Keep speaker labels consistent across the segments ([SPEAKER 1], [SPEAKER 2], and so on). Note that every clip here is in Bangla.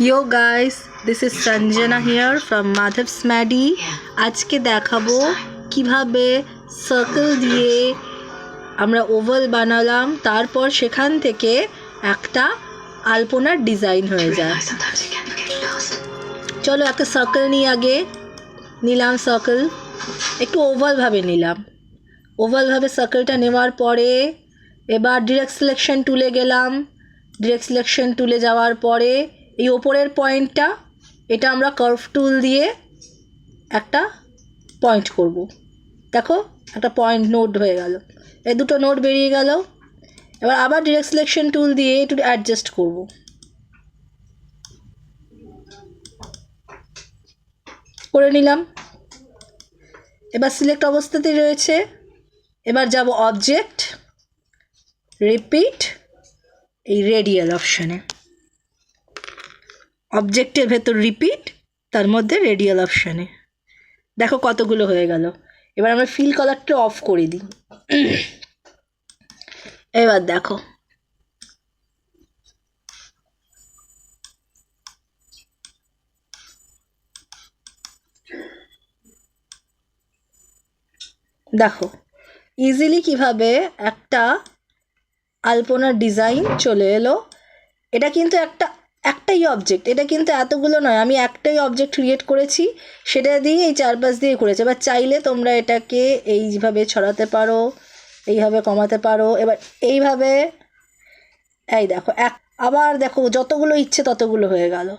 [SPEAKER 1] Yo guys, this is Sanjana here from Madhav's Maddy. আজকে দেখাবো কিভাবে সার্কেল দিয়ে আমরা ওভাল বানালাম, তারপর সেখান থেকে একটা আলপনার ডিজাইন হয়ে যায়। চলো একটা সার্কেল নিয়ে আগে নিলাম, সার্কেল একটু ওভাল ভাবে নিলাম। ওভাল ভাবে সার্কেলটা নেওয়ার পরে এবার ডিরেক্ট সিলেকশন টুলে গেলাম। ডিরেক্ট সিলেকশন টুলে যাওয়ার পরে এই ওপরের পয়েন্টটা এটা আমরা কার্ভ টুল দিয়ে একটা পয়েন্ট করব। দেখো একটা পয়েন্ট নোট হয়ে গেল, এই দুটো নোট বেরিয়ে গেল। এবার আবার ডিরেক্ট সিলেকশন টুল দিয়ে একটু অ্যাডজাস্ট করব। করে নিলাম। এবার সিলেক্ট অবস্থাতে রয়েছে। এবার যাব অবজেক্ট, রিপিট, এই রেডিয়াল অপশানে। অবজেক্টের ভেতর রিপিট, তার মধ্যে রেডিয়াল অপশানে। দেখো কতগুলো হয়ে গেল। এবার আমরা ফিল কালারটা অফ করে দিই। এবার দেখো দেখো ইজিলি কিভাবে একটা আলপনার ডিজাইন চলে এলো। এটা কিন্তু একটাই অবজেক্ট, এটা কিন্তু এতগুলো নয়। আমি একটাই অবজেক্ট ক্রিয়েট করেছি, সেটা দিয়ে এই চারপাশ দিয়ে করেছি। এবার চাইলে তোমরা এটাকে এইভাবে ছড়াতে পারো, এইভাবে কমাতে পারো। এবার এইভাবে এই দেখো আবার দেখো যতগুলো ইচ্ছে ততগুলো হয়ে গেল।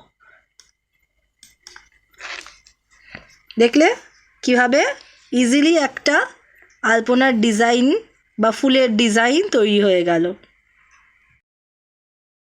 [SPEAKER 1] দেখলে কিভাবে ইজিলি একটা আলপনার ডিজাইন বা ফুলের ডিজাইন তৈরি হয়ে গেল।